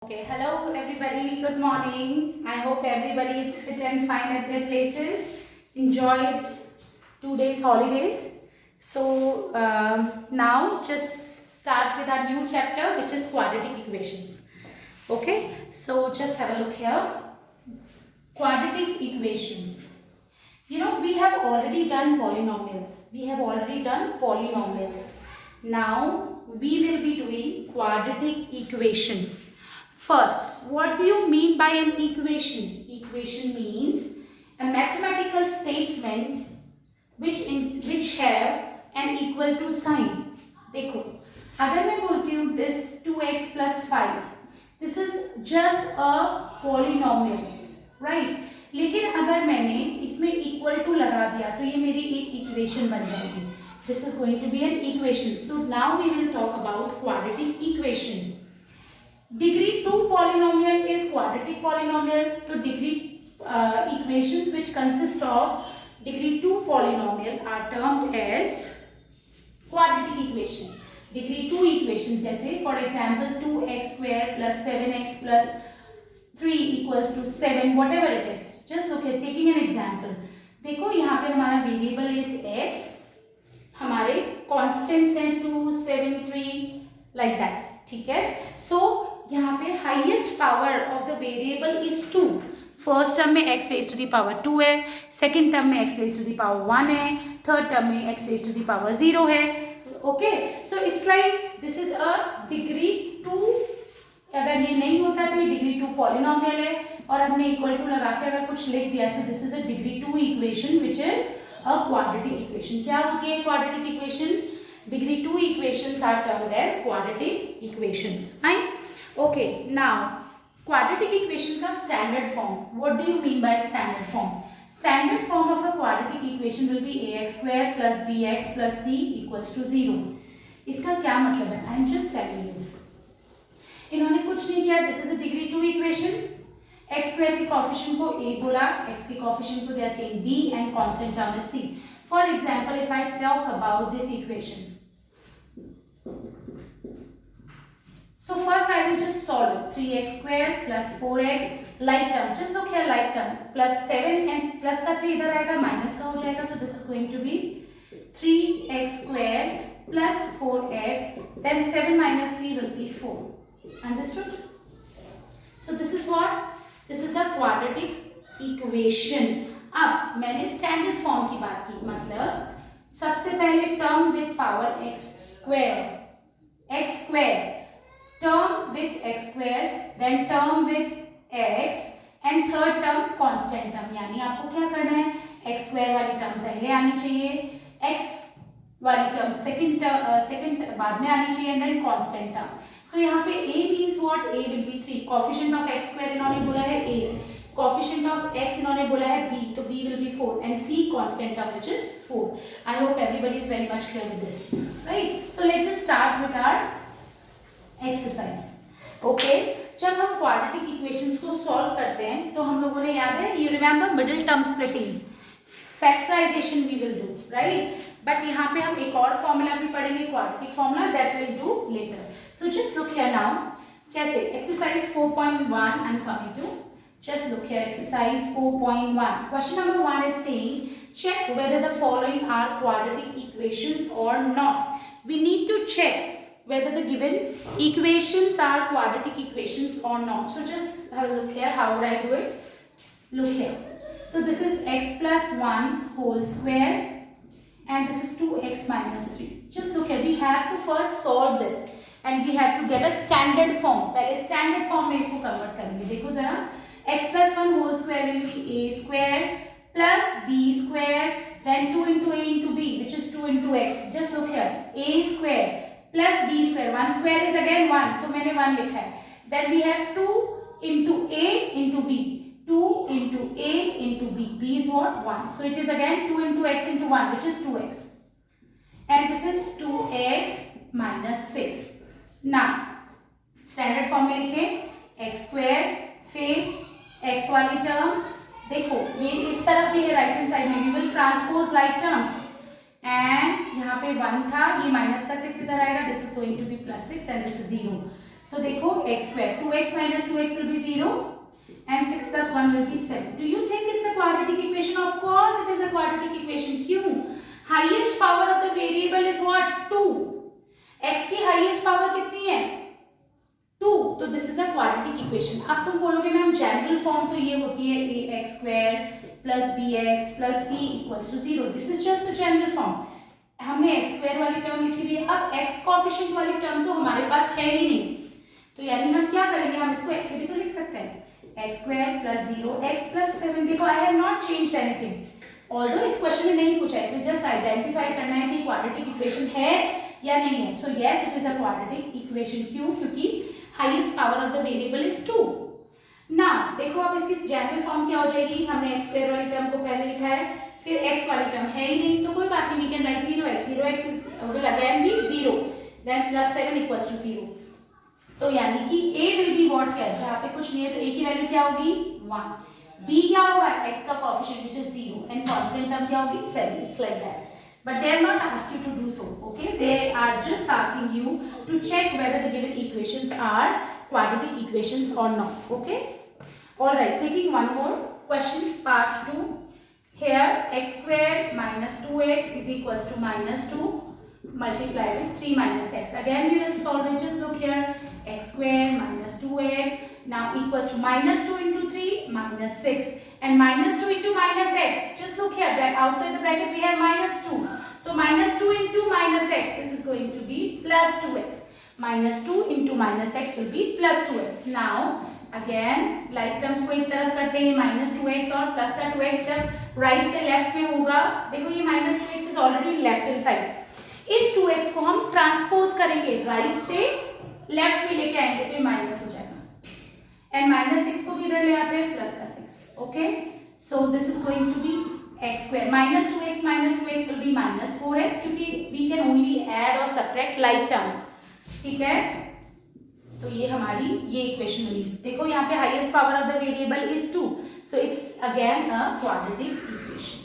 Okay, hello everybody, good morning. I hope everybody is fit and fine at their places. Enjoyed 2 days holidays. So now just start with our new chapter, which is quadratic equations. Okay, so just have a look here. Quadratic equations. We have already done polynomials. Now we will be doing quadratic equation. First, what do you mean by an equation? Equation means a mathematical statement which have an equal to sign. देखो, अगर मैं बोलती हूँ this 2x plus 5, this is just a polynomial, right? लेकिन अगर मैंने इसमें equal to लगा दिया तो ये मेरी एक equation बन जाएगी. This is going to be an equation. So now we will talk about quadratic equation. Degree 2 polynomial is quadratic polynomial. So degree equations which consist of degree 2 polynomial are termed as quadratic equation. Degree 2 equation जैसे for example 2x square plus 7x plus 3 equals to 7, whatever it is. Just look at taking an example. देखो यहाँ पे हमारा variable is x, हमारे constants हैं 2, 7, 3 like that. ठीक है. So यहाँ पे highest power of the variable is 2. First term में x raise to the power 2 है, सेकेंड टर्म में x raise to the power 1 है, थर्ड टर्म में x raise to the power 0 है. Okay, so it's like this is a degree 2. अगर ये नहीं होता तो ये डिग्री 2 पॉलिनोमियल है, और हमने इक्वल टू लगा के अगर कुछ लिख दिया, so this is a degree 2 equation which is a quadratic equation. क्या होती है quadratic equation? Degree 2 equations are termed as quadratic equations. Right? Okay, now quadratic equation का standard form. What do you mean by standard form? Standard form of a quadratic equation will be ax square plus bx plus c equals to 0. इसका क्या मतलब है? I am just telling you. इन्होंने कुछ नहीं किया. This is a degree 2 equation. x square के coefficient को a बोला, x के coefficient को they are saying b and constant term is c. For example, if I talk about this equation. So first I will just solve it. 3x square plus 4x like terms. Just look here, like term. Plus 7 and plus का 3 इधर आएगा, minus का हो जाएगा. So this is going to be 3x square plus 4x. Then 7 minus 3 will be 4. Understood? So this is what? This is a quadratic equation. अब मैंने standard form की बात की, मतलब सबसे पहले term with power x square, term with x square, then term with x and third term constant term. यानी आपको क्या करना है? x स्क्वायर वाली टर्म पहले आनी चाहिए, x वाली टर्म सेकंड बाद में आनी चाहिए, एंड देन कांस्टेंट टर्म. सो यहाँ पे a means what? a will be 3. Coefficient of x square इन्होंने बोला है a, कोएफिशिएंट ऑफ x इन्होंने बोला है b, तो b will be 4 and c constant term which is 4. I hope everybody is very much clear with this, right? So let's just start with our exercise. Okay, जब हम quadratic equations को solve करते हैं तो हम लोगों ने याद है, you remember middle term splitting, factorization we will do, right? But यहाँ पे हम एक और formula भी पढ़ेंगे, quadratic formula, that we'll do later. So just look here now. जैसे exercise 4.1 I'm coming to. Just look here, exercise 4.1. Question number 1 is saying, check whether the following are quadratic equations or not. We need to check whether the given equations are quadratic equations or not. So just have a look here. How would I do it? Look here. So this is x plus 1 whole square and this is 2x minus 3. Just look here. We have to first solve this and we have to get a standard form. पहले standard form में इसको convert करेंगे. देखो जरा. x plus 1 whole square will be a square plus b square, then 2 into a into b, which is 2 into x. Just look here, a square plus b square. 1 square is again 1, तो मैंने 1 लिखा है. Then we have 2 into a into b, 2 into a into b. b is what? 1. So it is again 2 into x into 1, which is 2x. And this is 2x minus 6. Now standard form में लिखें x square, फिर x वाली term, देखो ये इस तरफ भी है राइट हैंड साइड में, we will transpose like terms, and यहाँ पे 1 था, ये माइनस का 6 इधर आएगा, this is going to be plus 6 and this is 0. So देखो x square 2x minus 2x will be 0 and 6 plus 1 will be 7. Do you think it's a quadratic equation? Of course it is a quadratic equation. क्यों? Highest power of the variable is what? 2. x की highest power कितनी है? 2. तो this is a quadratic equation. अब तुम बोलोगे ma'am general form तो ये होती है ax square plus bx plus c equals to 0. This is just a general form. हमने x square वाली टर्म लिखी हुई है. अब x कोएफिशिएंट वाली टर्म तो हमारे पास है ही नहीं, तो यानी हम क्या करेंगे, हम इसको x से भी तो लिख सकते हैं x square plus 0 x plus 7. देखो I have not changed anything. Although इस क्वेश्चन में नहीं पूछा, इसमें जस्ट आइडेंटिफाई करना है कि क्वाड्रेटिक इक्वेशन है या नहीं है. So yes it is a quadratic equation. क्यों? क्योंकि highest power of the variable is 2. Now देखो अब इसकी जनरल फॉर्म क्या हो जाएगी. हमने x स्क्वायर वाली टर्म को पहले लिखा है, फिर x वाली टर्म है ही नहीं तो कोई बात नहीं, we can write 0x is will again be 0 then plus 7 equals to 0. तो यानी कि a विल बी व्हाट क्या है, जहां पे कुछ नहीं है तो a की वैल्यू क्या होगी 1. b क्या होगा, x का coefficient which is 0 and constant term क्या होगी 7. It's like that. But they are not asked you to do so, okay? They are just asking you to check whether the given equations are quadratic equations or not, okay? All right, taking one more question, part 2. Here x square minus 2x is equals to minus 2 multiplied with 3 minus x. Again we will solve it. Just look here, x square minus 2x now equals to minus 2 into 3 minus 6. And minus 2 into minus x, just look here, outside the bracket we have minus 2. So minus 2 into minus x, this is going to be plus 2x. Minus 2 into minus x will be plus 2x. Now again like terms को एक तरफ करते हैं, minus 2x और plus का 2x जब right से left में होगा, देखो ये minus 2x is already left hand side. इस 2x को हम transpose करेंगे, right से left में लेके आएंगे तो ये minus हो जाएगा. And minus 6 को भी इधर ले आते हैं, plus का 6. Okay, so this is going to be x square minus 2x will be minus 4x क्योंकि we can only add or subtract like terms. ठीक है, तो ये हमारी ये इक्वेशन बनी. देखो यहाँ पे highest power of the variable is 2, so it's again a quadratic equation.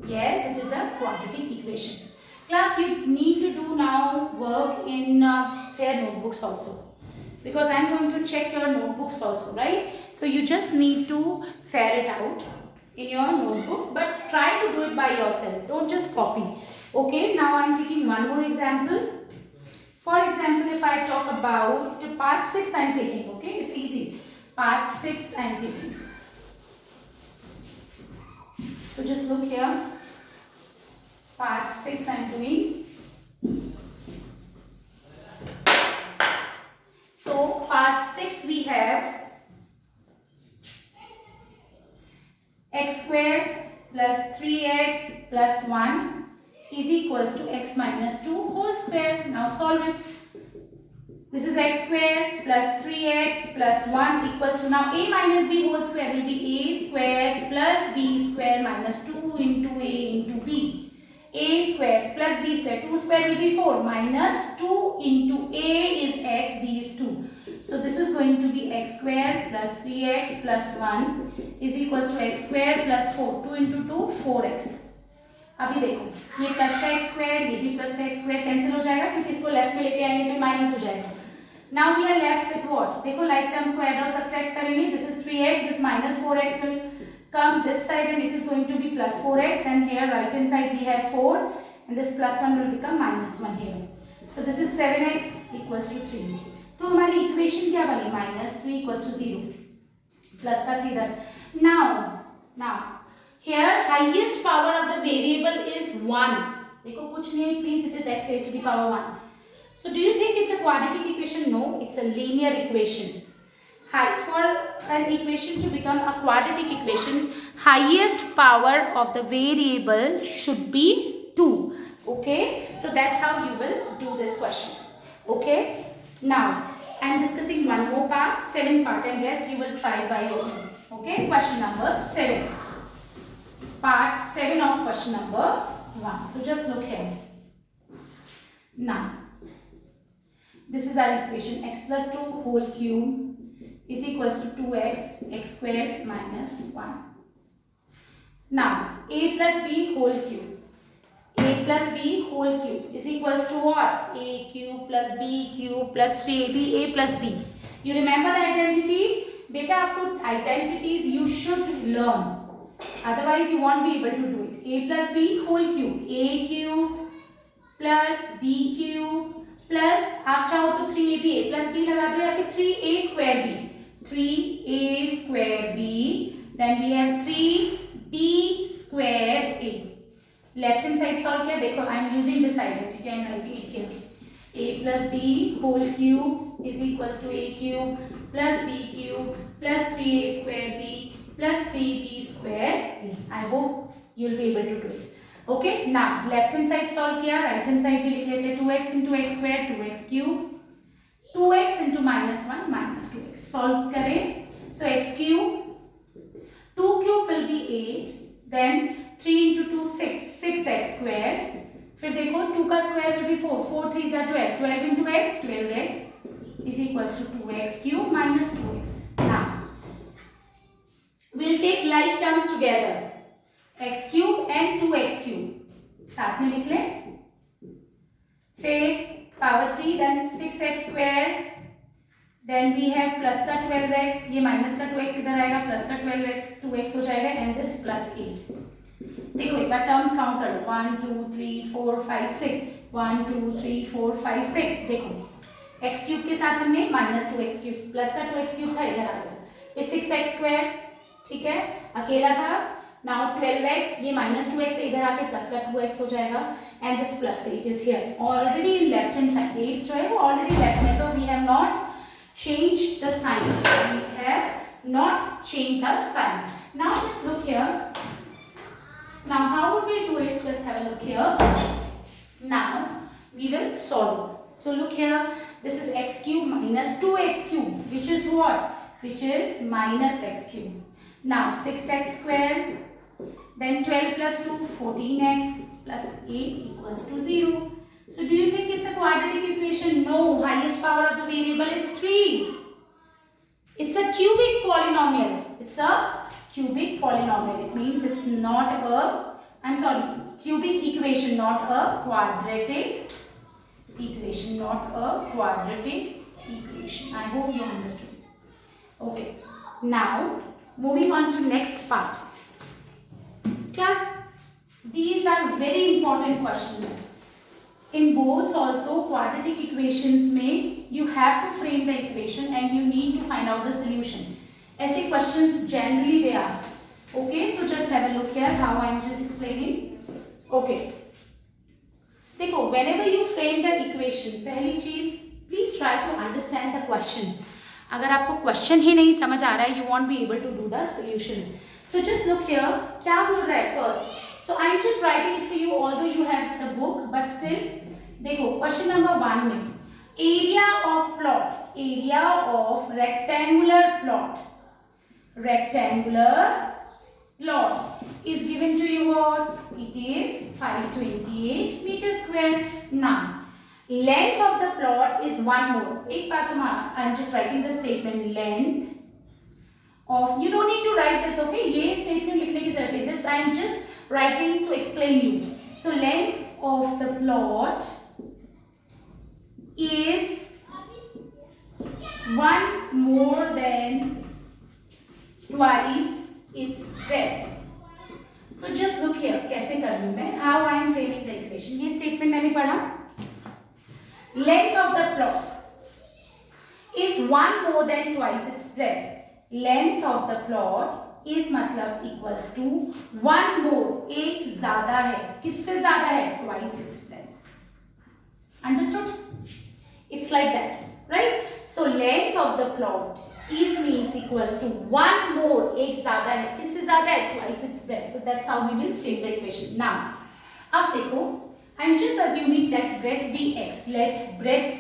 Yes, it is a quadratic equation. Class, you need to do now work in fair notebooks also, because I am going to check your notebooks also, right? So you just need to fare it out in your notebook, but try to do it by yourself. Don't just copy. Okay, now I am taking one more example. For example, if I talk about part 6 I am taking, okay, it's easy. Part 6 I am taking. So just look here. Part 6 I am doing. So part 6 we have x square plus 3x plus 1 is equals to x minus 2 whole square. Now solve it. This is x square plus 3x plus 1 equals to, now a minus b whole square will be a square plus b square minus 2 into a into b. A square plus b square, 2 square will be 4 minus 2 into a is x, b is 2. So this is going to be x square plus 3x plus 1 is equals to x square plus 4. 2 into 2 4x. अभी देखो ये plus का x square, ये भी plus का x square cancel हो जाएगा क्योंकि इसको लेफ्ट में लेके आएंगे तो माइनस हो जाएगा. Now we are left with what, देखो लाइक टर्म्स को ऐड और सब्ट्रैक्ट करेंगे. This is 3x, this minus 4x will come this side and it is going to be plus 4x, and here right hand side we have 4 and this plus 1 will become minus 1 here. So this is 7x equals to 3. तो हमारी equation क्या बनी, minus 3 equals to 0 plus का 3 इधर. Now here highest power of the variable is 1. देखो कुछ नहीं, it means it is x raised to the power 1. So do you think it's a quadratic equation? No, it's a linear equation. For an equation to become a quadratic equation, highest power of the variable should be 2. Okay, so that's how you will do this question. Okay, now I am discussing one more part, 7 part, and rest you will try by your own. Okay, question number 7. Part 7 of question number 1. So just look here. Now, this is our equation, x plus 2 whole cube is equals to 2x, x squared minus 1. Now, a plus b whole cube a plus b whole cube is equals to what? A cube plus b cube plus 3ab a plus b. You remember the identity? बेटा आपको identities you should learn, otherwise you won't be able to do it. A plus b whole cube, a cube plus b cube plus आप चाहो तो 3ab a plus b लगा दो या फिर 3a square b, 3a square b, then we have 3b square a. Left hand side solve किया, देखो I am using this identity, I am writing it here. a plus b whole cube is equals to a cube plus b cube plus 3a square b plus 3b square a. I hope you will be able to do it. Okay, now left hand side solve किया, right hand side भी लिख लेते हैं. 2x into x square 2x cube, 2x into -1 minus 2x. solve करें. So x cube, 2 cube will be 8, then 3 into 2 6, 6x square. फिर देखो 2 का square will be 4, 4 3 is 12, 12 into x 12x is equals to 2x cube minus 2x. Now we'll take like terms together, x cube and 2x cube साथ में लिख लें. फिर power 3 then 6x square, then we have plus का 12x, ये minus का 2x इधर आएगा, प्लस का 12x 2x हो जाएगा एंड दिस प्लस 8. देखो एक बार टर्म्स काउंट कर लो, 1 2 3 4 5 6, 1 2 3 4 5 6. देखो x क्यूब के साथ हमने माइनस 2x क्यूब, प्लस का 2x क्यूब था इधर आ गया, फिर 6x स्क्वायर, ठीक है अकेला था. नाउ 12x, ये माइनस 2x इधर आके प्लस का 2x हो जाएगा and this plus 8 is here already in left hand side. 8 जो है वो ऑलरेडी लेफ्ट में, तो we have not changed the sign, we have not changed the sign. Now just look here. Now how would we do it? Just have a look here. Now we will solve. So look here, this is x cube minus 2x cube, which is what? Which is minus x cube. Now 6x square, then 12 plus 2 14x plus 8 equals to 0. So do you think it's a quadratic equation? No, highest power of the variable is 3. It's a cubic polynomial. It's a cubic polynomial. It means it's not a, I'm sorry, cubic equation, not a quadratic equation, not a quadratic equation. I hope you understood. Okay, now moving on to next part. Class, these are very important questions. In boards also, quadratic equations में you have to frame the equation and you need to find out the solution. ऐसे questions generally they ask. Okay, so just have a look here how I am just explaining. Okay, देखो whenever you frame the equation, पहली चीज please try to understand the question. अगर आपको question ही नहीं समझ आ रहा है, you won't be able to do the solution. So just look here, क्या बोल रहा है first. So I am just writing it for you, although you have the book, but still. देखो क्वेश्चन नंबर 1 में area of plot, area of rectangular plot is given to you और it is 528 metre square. Now length of the plot is 1 more. एक बात तुम्हारा, I am just writing the statement, length of, you don't need to write this. Okay, ये statement लिखने की जरूरत है, this I am just writing to explain you. So length of the plot is 1 more than twice its breadth. So just look here, कैसे कर लूँ मैं, how I am framing the equation. ये statement मैंने पढ़ा, length of the plot is 1 more than twice its breadth. Length of the plot is मतलब equals to 1 more, एक ज्यादा है, किससे ज्यादा है, twice its breadth. Understood? It's like that, right? So length of the plot is means equals to 1 more, एक ज्यादा है, किससे ज्यादा है, twice its breadth. So that's how we will frame the equation. Now अब देखो, I'm just assuming that breadth be x. Let breadth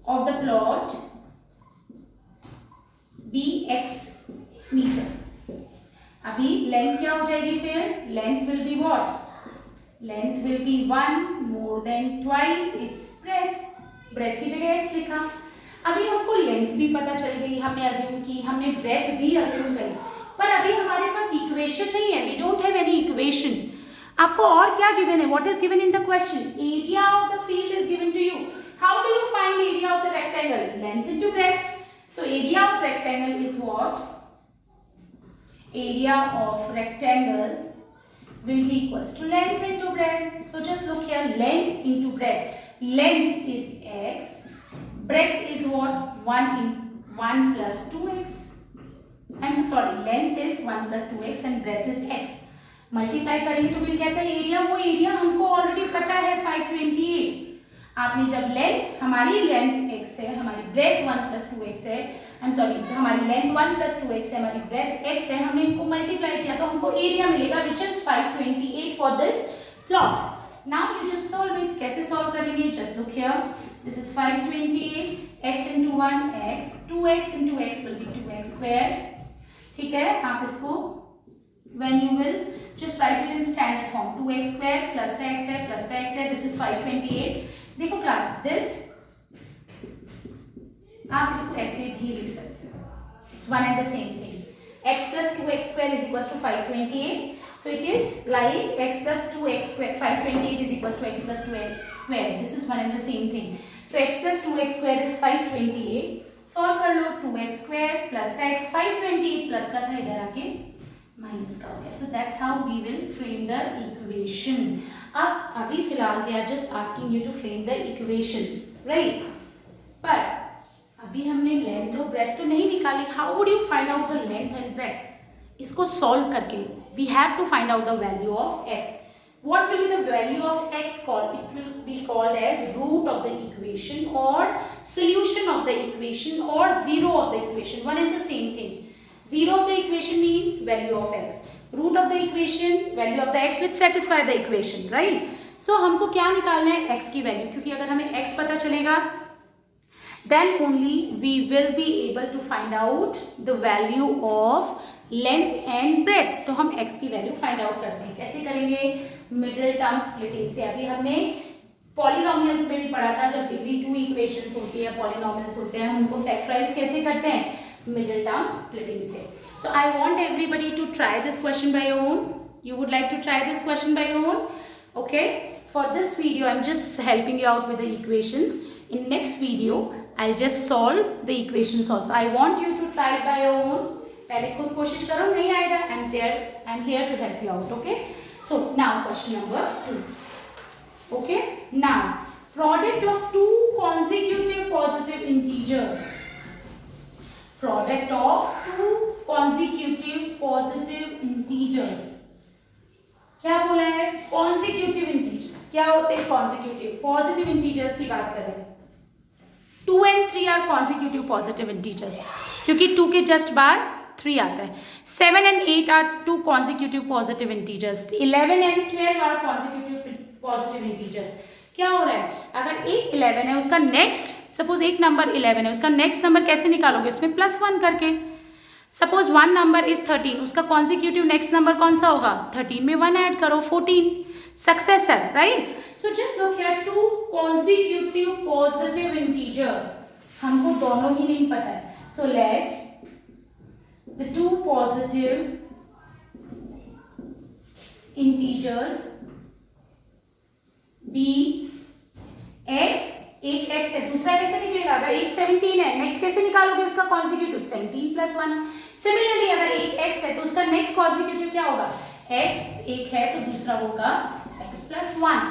of the plot be x meter. अभी length क्या हो जाएगी फिर, length will be what? Length will be 1 more than twice its breadth. breadth की जगह x लिखा. अभी हमको length भी पता चल गई, हमने assume की, हमने breadth भी assume करी, पर अभी हमारे पास इक्वेशन नहीं है, we don't have any equation. आपको और क्या गिवन है? What is given in the question? Area of the field is given to you. How do you find area of the rectangle? Length into breadth. So area of rectangle is what? Area of rectangle will be equals to length into breadth. So just look here, length into breadth. Length is x, breadth is what? 1 plus 2x. I'm so sorry, length is 1 plus 2x and breadth is x. Multiply करेंगे तो मिल जाता है area. वो area हमको already पता है 528। आपने जब लेंथ, हमारी लेंथ x है, हमारी ब्रेथ 1 plus 2x है, हमारी लेंथ 1 plus 2x है, हमारी ब्रेथ x है, हमने इनको मल्टीप्लाई किया तो हमको एरिया मिलेगा which is 528 for this plot. Now you just solve it. कैसे सॉल्व करेंगे? Just look here, this is 528, x into 1 x, 2x into x will be 2x square। ठीक है, आप इसको when you will just write it in standard form, 2x square plus x है plus x है, this is 528। देखो class, this आप इसको ऐसे भी लिख सकते हो, it's one and the same thing. x plus 2x square is equals to 528, so it is like x plus 2x square, 528 is equals to x plus 2x square, this is one and the same thing। so x plus 2x square is 528। Solve कर लो, 2x square plus x, 528 plus का था इधर आके minus का हो गया। So that's how we will frame the equation. अब अभी फिलहाल we are just asking you to frame the equations, right? पर अभी हमने लेंथ और ब्रेथ तो नहीं निकाली। How would you find out the length and breadth? इसको सॉल्व करके we have to find out the value of x। what will be the value of x called? It will be called as root of the equation or solution of the equation or zero of the equation, one and the same thing। zero of the equation means value of x, root of the equation value of the x which satisfy the equation, right? so हमको क्या निकालना है? x की value, क्योंकि अगर हमें x पता चलेगा then only we will be able to find out the value of length and breadth। तो हम x की वैल्यू फाइंड आउट करते हैं। कैसे करेंगे? मिडिल टर्म स्प्लिटिंग से। अभी हमने पॉलिनोमियल्स में भी पढ़ा था, जब डिग्री 2 इक्वेशंस होती है, पॉलिनोमियल्स होते हैं, हम उनको फैक्टराइज कैसे करते हैं? मिडिल टर्म स्प्लिटिंग से। So I want everybody to try this question by your own. You would like to try this question by your own, okay? For this video I am just helping you out with the equations. In next video I'll just solve the equations also. I want you to try it by your own. पहले खुद कोशिश करो, नहीं आएगा I'm here to help you out, okay? So now question number 2. Okay? Now product of two consecutive positive integers. Product of two consecutive positive integers. क्या बोला है? Consecutive integers. क्या होते हैं consecutive? Positive integers की बात करें। 2 and 3 are consecutive positive integers, क्योंकि 2 के जस्ट बाद 3 आता है। 7 and 8 are two consecutive positive integers। 11 and 12 are consecutive positive integers। क्या हो रहा है? अगर एक 11 है, उसका नेक्स्ट, सपोज एक नंबर 11 है, उसका नेक्स्ट नंबर कैसे निकालोगे? उसमें +1 करके। सपोज 1 नंबर इज 13, उसका कॉन्सिक्यूटिव नेक्स्ट नंबर कौन सा होगा? 13 में 1 ऐड करो, 14 successor, right? So just look here, two consecutive positive integers, हमको दोनों ही नहीं पता है। So let the two positive integers be x, एक x है, दूसरा कैसे निकलेगा? अगर एक 17 है, नेक्स्ट कैसे निकालोगे उसका कॉन्सिक्यूटिव? 17 + 1। सिमिलरली अगर एक x है तो उसका नेक्स्ट कॉन्सिक्यूटिव क्या होगा? x एक है तो दूसरा होगा x + 1।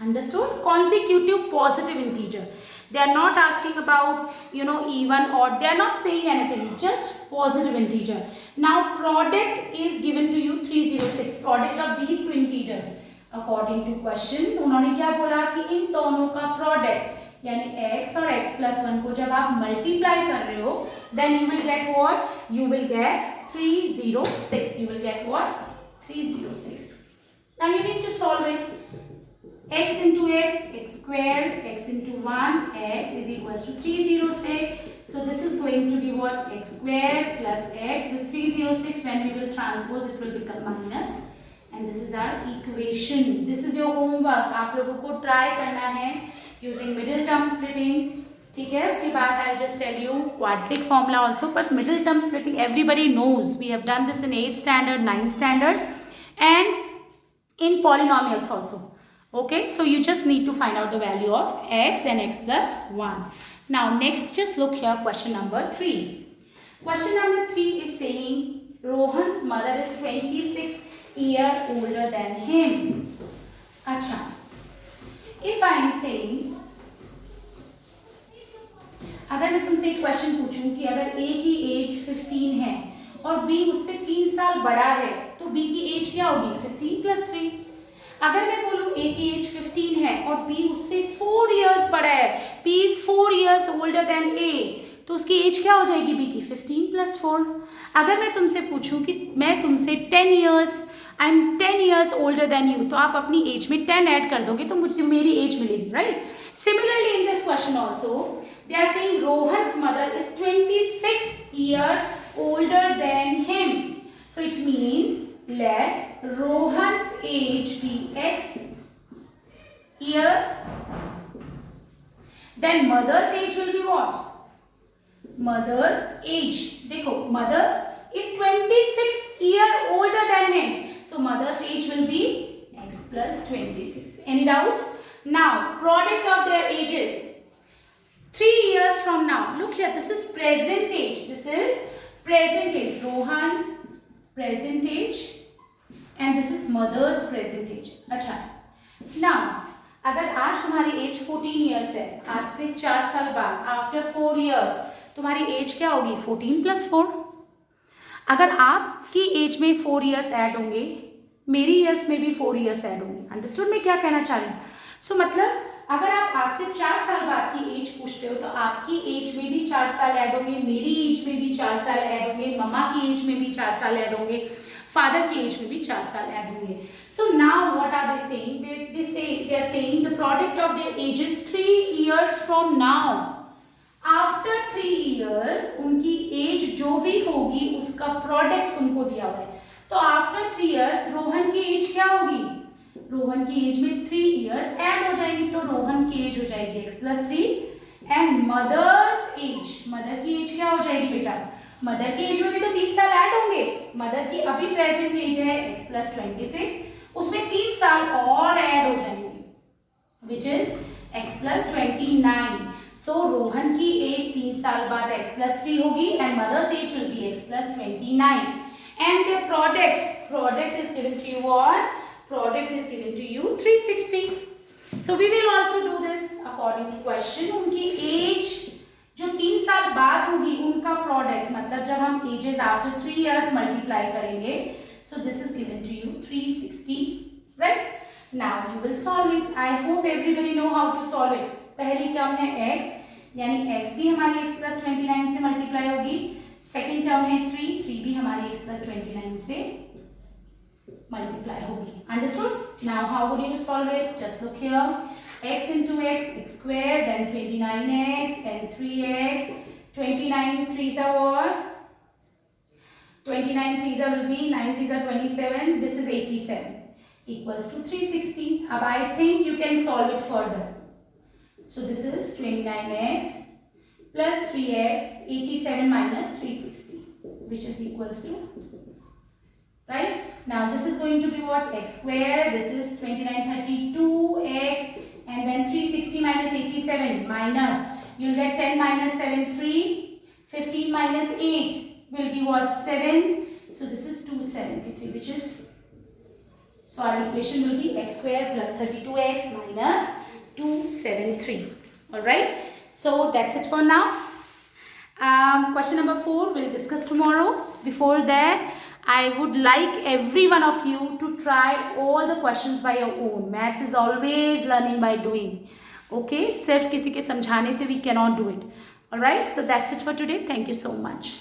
Understood? Consecutive positive integer, they are not asking about even, or they are not saying anything, just positive integer। now product is given to you 306, product of these two integers according to question। उन्होंने क्या बोला कि इन दोनों का product यानी x और x + 1 को जब आप मल्टीप्लाई कर रहे हो, then you will get what? You will get 306। You will get what? 306। now you need to solve it। x into x, x squared, x into 1, x is equals to 306। so this is going to be what? x squared plus x, this 306 when we will transpose it will become minus, and this is our equation। this is your homework। आप लोगों को try करना है using middle term splitting, ठीक है. उसके बाद I just tell you quadratic formula also, but middle term splitting everybody knows. We have done this in 8th standard, 9th standard, and in polynomials also. Okay, so you just need to find out the value of x and x plus 1. Now next, just look here, question number 3. Question number 3 is saying Rohan's mother is 26 years older than him. Acha, if I am saying, अगर मैं तुमसे एक question पूछूं कि अगर ए की as 15 है और बी उससे 3 साल बड़ा है तो बी की एज क्या होगी? 15 + 3. अगर मैं बोलूं ए की एज 15 है और बी उससे 4 इयर्स बड़ा है, B is 4 years older than A, तो उसकी एज क्या हो जाएगी बी की? 15 + 4. अगर मैं तुमसे पूछूं कि मैं तुमसे 10 years, I am 10 years older then you, तो आप अपनी एज में 10 ऐड कर दोगे तो मुझे मेरी एज मिलेगी, right? Similarly in this question also they are saying Rohan's mother is 26 years older than him. So it means let Rohan's age be x years, then mother's age will be what? Mother's age, देखो mother is 26 years older than him, so mother's age will be x plus 26. Any doubts? Now product of their ages 3 years from now. Look here, this is present age. This is present age. Rohan's present age and this is mother's present age. अच्छा. Now, अगर आज तुम्हारी as 14 years है, आज से 4 साल बाद, after 4 years, तुम्हारी एज क्या होगी? 14 + 4. अगर आपकी एज में 4 years ऐड होंगे, मेरी ईयर्स में भी 4 years ऐड होंगे. अंडरस्टूड मैं क्या कहना चाह रही हूँ? सो मतलब अगर आप आज से 4 साल बाद की एज पूछते हो तो आपकी एज में भी 4 साल ऐड होंगे, मेरी एज में भी 4 साल ऐड होंगे, मम्मा की एज में भी 4 साल ऐड होंगे, फादर की एज में भी 4 साल ऐड होंगे. So now what are they saying? They are saying the product of their ages 3 years from now. After 3 years उनकी एज जो भी होगी उसका प्रोडक्ट तुमको दिया हुआ है. तो आफ्टर 3 years रोहन की एज क्या होगी? रोहन की एज में 3 years ऐड हो जाएगी, तो रोहन की एज हो जाएगी x + 3 and mother's age, mother की एज क्या हो जाएगी बेटा? मदर की एज में भी तो 3 साल ऐड होंगे. मदर की अभी प्रेजेंट एज है x + 26, उसमें 3 साल और ऐड हो जाएंगे which is x + 29. So Rohan की एज 3 साल बाद x + 3 होगी and mother's age will be x + 29 and the product is given to you और product is given to you 360. So we will also do this according to question. उनकी age जो 3 साल बाद होगी उनका प्रोडक्ट, मतलब जब हम एजेस आफ्टर 3 years मल्टीप्लाई करेंगे, so this is given to you 360, right? Now you will solve it. I hope everybody know how to solve it. पहली टर्म है x, यानी x भी हमारी x + 29 से मल्टीप्लाई होगी. सेकेंड टर्म है 3 भी हमारी x + 29 से multiply होगी. Understood? Now how would you solve it? Just look here. X into x square, then 29x, then 3x. 29 3s are what? 29 3s will be 9 3s are 27. This is 87 equals to 360. Now I think you can solve it further. So this is 29x plus 3x, 87 minus 360, which is equals to, right? Now this is going to be what? X square. This is 29 32x and then 360 minus 87 minus, you'll get 10 minus 7 3, 15 minus 8 will be what? 7. So this is 273, which is, so our equation will be x square plus 32x minus 273. Alright, so that's it for now. Question number 4 we'll discuss tomorrow. Before that, I would like every one of you to try all the questions by your own. Maths is always learning by doing. Okay, सिर्फ किसी के समझाने से we cannot do it. Alright, so that's it for today. Thank you so much.